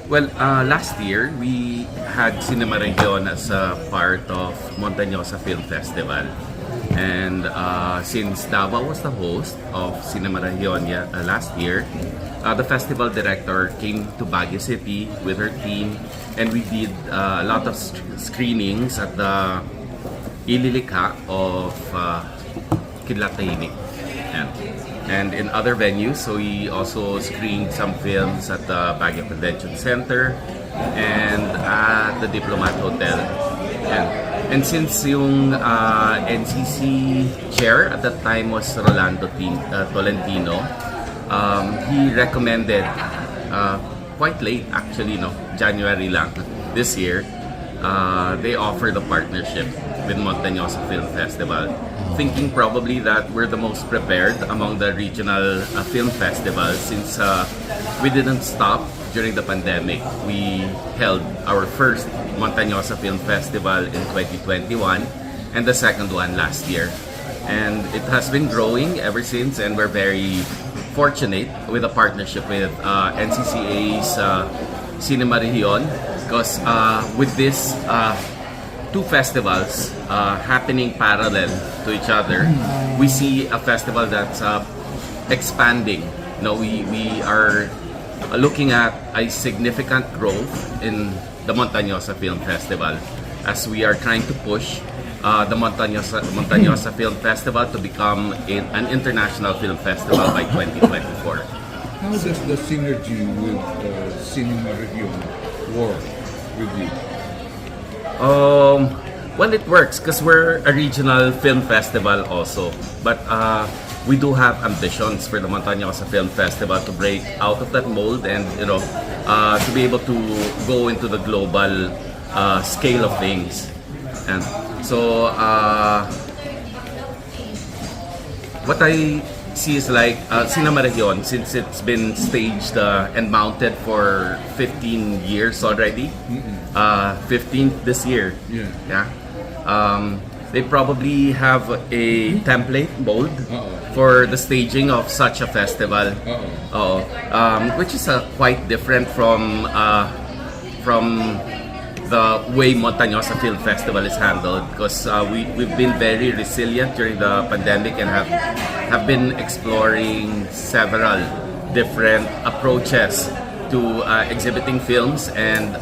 Well, last year we had Cinemarehiyon as a part of Montanosa Film Festival. And since Davao was the host of Cinemarehiyon last year, the festival director came to Baguio City with her team, and we did a lot of screenings at the Ililikha of Kidlat-Tahimik. And in other venues, so we also screened some films at the Baguio Convention Center and at the Diplomat Hotel. And since yung NCC chair at that time was Tolentino, he recommended quite late actually, no, January lang this year, they offered a partnership with Montanosa Film Festival, thinking probably that we're the most prepared among the regional film festivals since we didn't stop during the pandemic. We held our first Montanosa Film Festival in 2021 and the second one last year. And it has been growing ever since, and we're very fortunate with a partnership with NCCA's Cinemarehiyon, because with this two festivals happening parallel to each other, we see a festival that's expanding. We are looking at a significant growth in the Montanosa Film Festival as we are trying to push the Montanosa Film Festival to become an international film festival by 2024. How does the synergy with Cinemarehiyon work with you? Well, it works because we're a regional film festival also, but we do have ambitions for the Montanosa Film Festival to break out of that mold and to be able to go into the global scale of things. And so what I see is like Cinemarehiyon, since it's been staged and mounted for 15 years already, 15th this year. Yeah. They probably have a template mold for the staging of such a festival, which is quite different from the way Montanosa Film Festival is handled, because we've been very resilient during the pandemic and have been exploring several different approaches to exhibiting films, and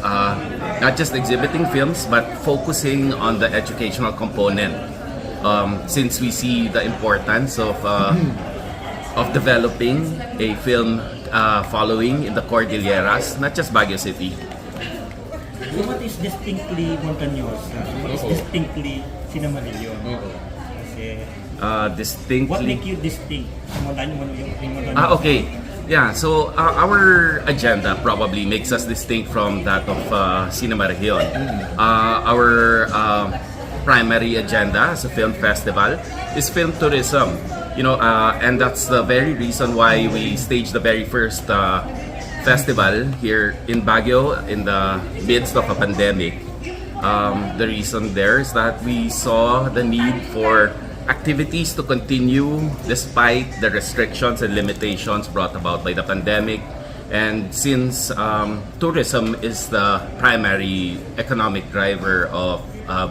not just exhibiting films but focusing on the educational component, since we see the importance of developing a film following in the Cordilleras, not just Baguio City. So what is distinctly Montanosa? What is distinctly Cinemarehiyon? Kasi what make you distinct? Okay. Yeah, so our agenda probably makes us distinct from that of Cinemarehiyon. Our primary agenda as a film festival is film tourism. And that's the very reason why we staged the very first festival here in Baguio in the midst of a pandemic. The reason there is that we saw the need for activities to continue despite the restrictions and limitations brought about by the pandemic. And since tourism is the primary economic driver of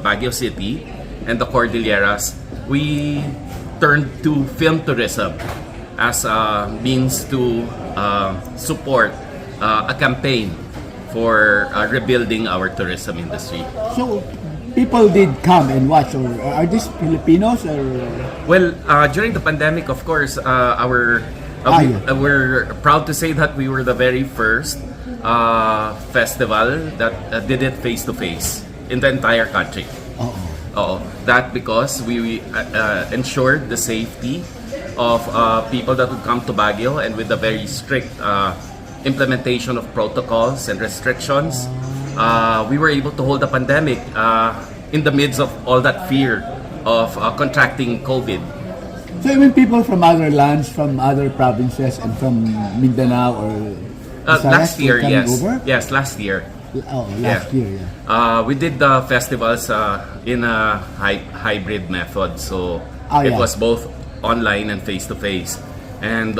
Baguio City and the Cordilleras, we turned to film tourism as a means to support a campaign for rebuilding our tourism industry. So, people did come and watch, or are these Filipinos or? Well, during the pandemic, of course, we're proud to say that we were the very first festival that did it face to face in the entire country. That because we ensured the safety of people that would come to Baguio, and with the very strict implementation of protocols and restrictions, we were able to hold the pandemic in the midst of all that fear of contracting COVID. So even people from other lands, from other provinces, and from Mindanao or last year, yes. Over? Yes, last year. Last year, yeah. We did the festivals in a hybrid method, so it was both online and face-to-face. And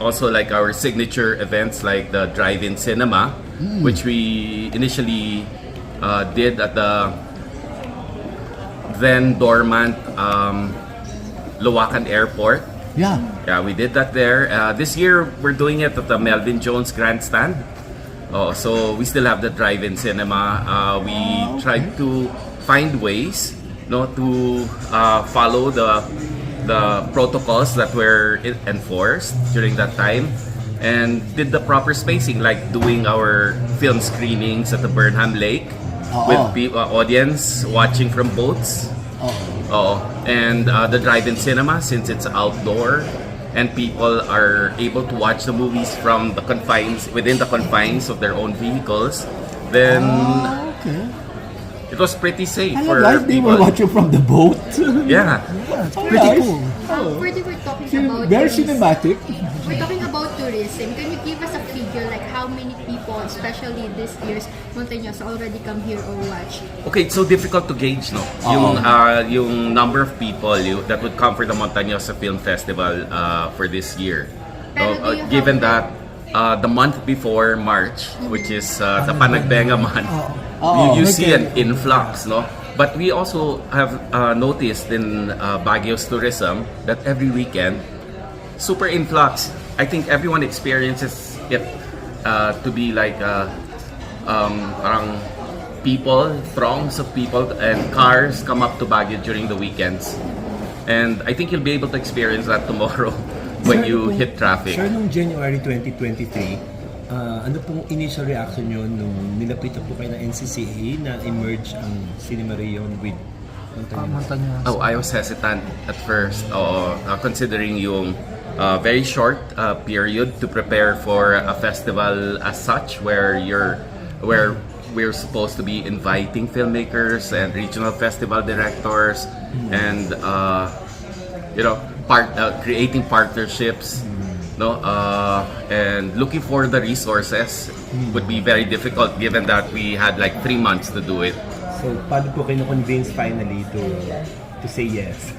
also like our signature events like the drive-in cinema, which we initially did at the then dormant Luwakan Airport. Yeah. Yeah, we did that there. This year, we're doing it at the Melvin Jones Grandstand. Oh, so we still have the drive-in cinema. We tried to find ways, to follow the protocols that were enforced during that time, and did the proper spacing, like doing our film screenings at the Burnham Lake with audience watching from boats. And the drive-in cinema, since it's outdoor and people are able to watch the movies from the within the confines of their own vehicles, then Okay. it was pretty safe I for like they were people. watching from the boat. Yeah. It's Pretty nice. cool. Oh. Ferdie, we're talking about Very tourism. cinematic. We're talking about tourism. Can you give us a figure, like how many people, especially this year's Montanosa, already come here or watch? Okay, it's so difficult to gauge, no? Yung number of people that would come for the Montanosa Film Festival for this year. Pero do you Given have, that the month before March, which is the Panagbenga month, Oh, you see an influx, no? But we also have noticed in Baguio's tourism that every weekend, super influx. I think everyone experiences it to be like parang people, throngs of people and cars come up to Baguio during the weekends. And I think you'll be able to experience that tomorrow when you hit traffic. Sure, nung January 2023, ano pong initial reaction nyo nung nilapitan po kayo ng NCCA na emerge ang Cinemarehiyon with Montanosa? Oh, I was hesitant at first, considering yung very short period to prepare for a festival as such, where we're supposed to be inviting filmmakers and regional festival directors, and creating partnerships, and looking for the resources would be very difficult, given that we had like 3 months to do it. So, paano po kayo na-convince finally to say yes?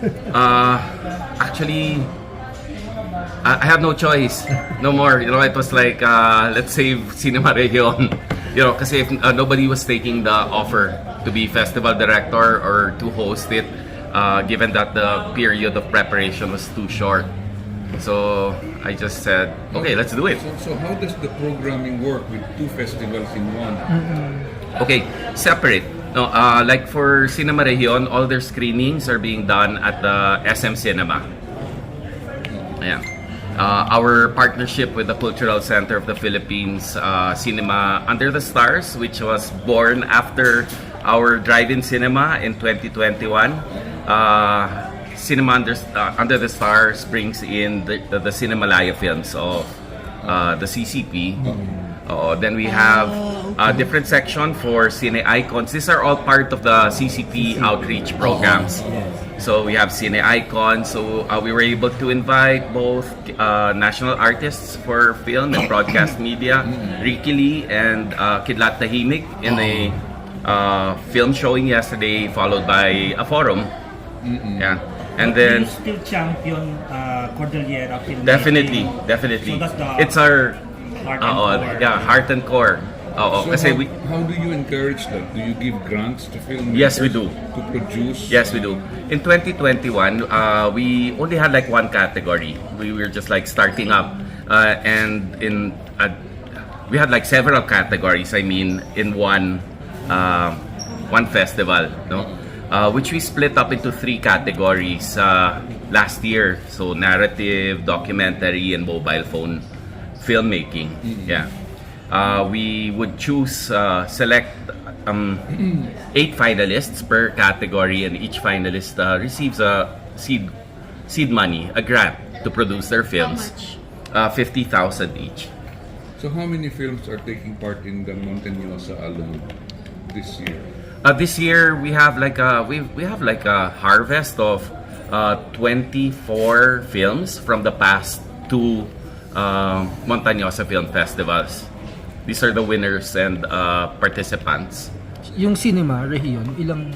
Actually, I have no choice. No more. It was like, let's save Cinemarehiyon. Kasi if nobody was taking the offer to be festival director or to host it, given that the period of preparation was too short. So I just said, okay, let's do it. So how does the programming work with 2 festivals in one? Okay, separate. No, like for Cinemarehiyon, all their screenings are being done at the SM Cinema. Yeah. Our partnership with the Cultural Center of the Philippines, Cinema Under the Stars, which was born after our drive-in cinema in 2021. Cinema Under the Stars brings in the Cinemalaya films of the CCP. Then we have a different section for Cine Icons. These are all part of the CCP outreach programs. So we have Cine Icons. So we were able to invite both national artists for film and broadcast media, Ricky Lee and Kidlat Tahimik, in a film showing yesterday, followed by a forum. Yeah. And then you still champion Cordillera film. definitely. So that's the It's our heart and core. heart and core. So how do you encourage that? Do you give grants to filmmakers? Yes, we do. To produce? Yes, we do. In 2021, we only had like one category. We were just like starting up, and we had like several categories. I mean, in one festival, which we split up into 3 categories last year. So narrative, documentary, and mobile phone filmmaking. Yeah. We would select 8 finalists per category, and each finalist receives a seed money, a grant, to produce their films. How much? 50,000 each. So how many films are taking part in the Montanosa alone this year? This year we have like a harvest of 24 films from the past 2 Montanosa Film Festivals. These are the winners and participants. Yung Cinemarehiyon, ilang...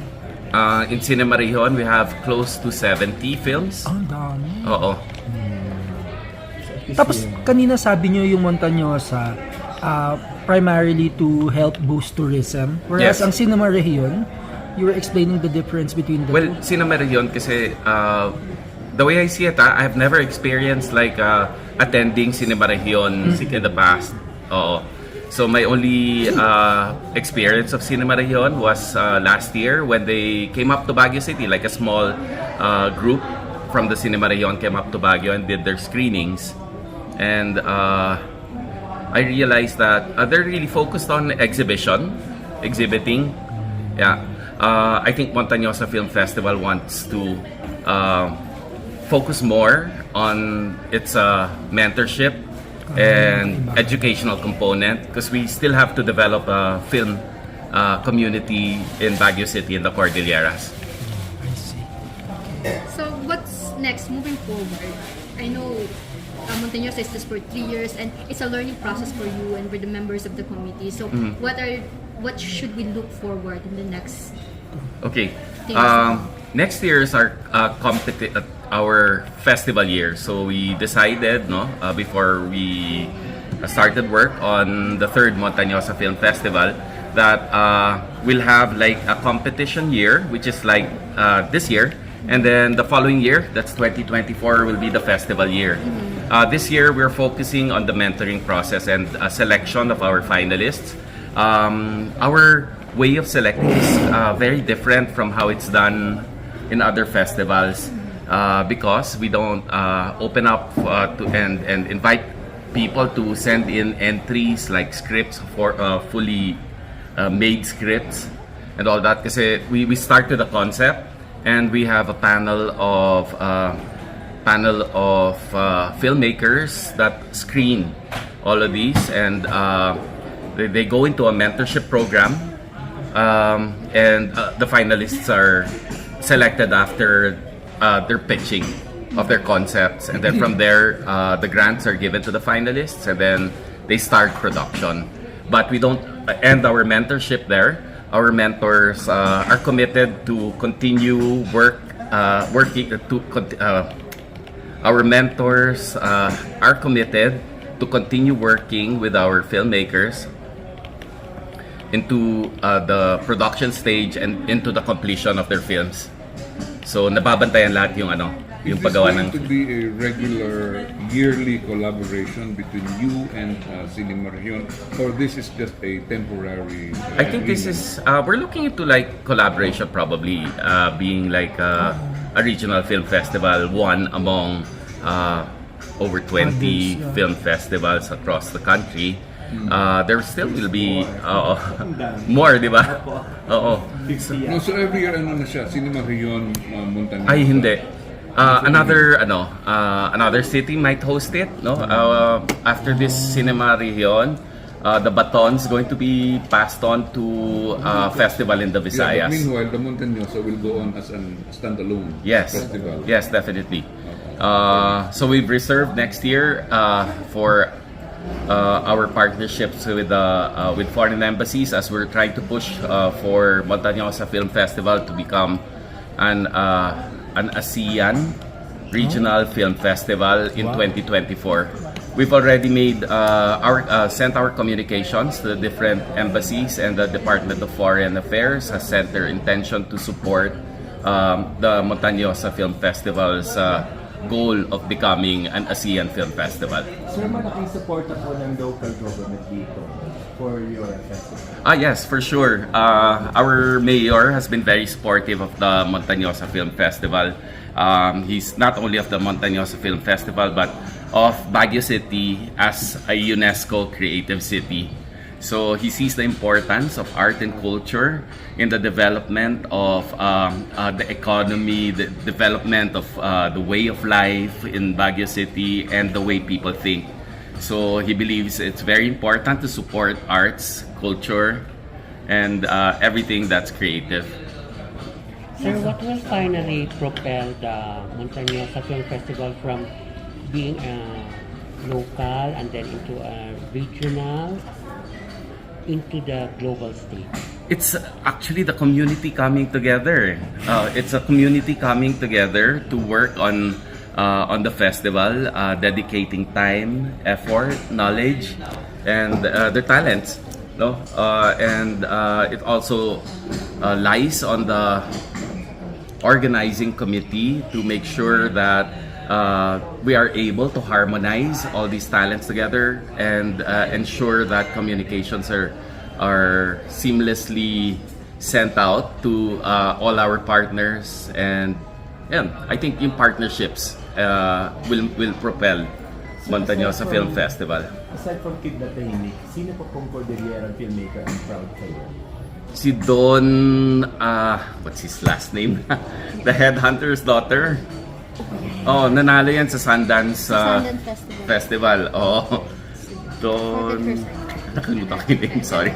In Cinemarehiyon, we have close to 70 films. Ang dami. Oo. Tapos, kanina sabi nyo yung Montanosa, primarily to help boost tourism. Whereas Yes. ang Cinemarehiyon, you were explaining the difference between the Well, two. Cinemarehiyon kasi the way I see it, I've never experienced like attending Cinemarehiyon in the past. Oo. So my only experience of Cinemarehiyon was last year when they came up to Baguio City, like a small group from the Cinemarehiyon came up to Baguio and did their screenings. And I realized that they're really focused on exhibiting. Yeah. I think Montanosa Film Festival wants to focus more on its mentorship and educational component because we still have to develop a film community in Baguio City in the Cordilleras. So what's next moving forward? I know Montanosa is just for 3 years and it's a learning process for you and for the members of the committee. So what should we look forward in the next? Okay. Things. Next year is our festival year. So we decided, before we started work on the third Montanosa Film Festival, that we'll have like a competition year, which is like this year, and then the following year, that's 2024, will be the festival year. This year, we're focusing on the mentoring process and selection of our finalists. Our way of selecting is very different from how it's done in other festivals because we don't open up and invite people to send in entries like scripts for fully made scripts and all that. Kasi we start with a concept and we have a panel of filmmakers that screen all of these and they go into a mentorship program and the finalists are selected after their pitching of their concepts, and then from there the grants are given to the finalists and then they start production. But we don't end our mentorship there. Our mentors are committed to continue our mentors are committed to continue working with our filmmakers into the production stage and into the completion of their films. So nababantayan lahat yung yung Is this paggawa going ng to be a regular yearly collaboration between you and Cinemarehiyon, or this is just a temporary? I think this is we're looking into like collaboration probably being like a regional film festival, one among over 20 film festivals across the country. There still will be more, di ba? Oo. No, so every year na siya, Cinemarehiyon, Montanosa? Ay, hindi. Another city might host it, no? After this Cinemarehiyon, the baton's going to be passed on to festival in the Yeah, Visayas. but meanwhile, the Montanosa will go on as a standalone festival. Yes, definitely. So we've reserved next year for our partnerships with foreign embassies as we're trying to push for Montanosa Film Festival to become an ASEAN regional film festival in 2024. We've already made sent our communications to the different embassies, and the Department of Foreign Affairs has sent their intention to support the Montanosa Film Festival's goal of becoming an ASEAN film festival. Sir, malaking support po ng local government dito for your festival. Yes, for sure. Our mayor has been very supportive of the Montanosa Film Festival. He's not only of the Montanosa Film Festival but of Baguio City as a UNESCO creative city. So he sees the importance of art and culture in the development of the economy, the development of the way of life in Baguio City and the way people think. So he believes it's very important to support arts, culture, and everything that's creative. Sir, what will finally propel the Montanosa Film Festival from being a local and then into a regional into the global stage? It's actually the community coming together. It's a community coming together to work on on the festival, dedicating time, effort, knowledge, and their talents. No, and it also lies on the organizing committee to make sure that we are able to harmonize all these talents together and ensure that communications are seamlessly sent out to all our partners, and I think yung partnerships will propel Montanosa Film Festival. Aside from Kid na Tahimik, sino po pong Cordillera filmmaker ang proud kayo? Si Don, what's his last name? The Headhunter's Daughter. Oh, nanalo yan sa Sundance Sundance Festival. Festival. Oh, Don, nakalimutan ko yung name, sorry.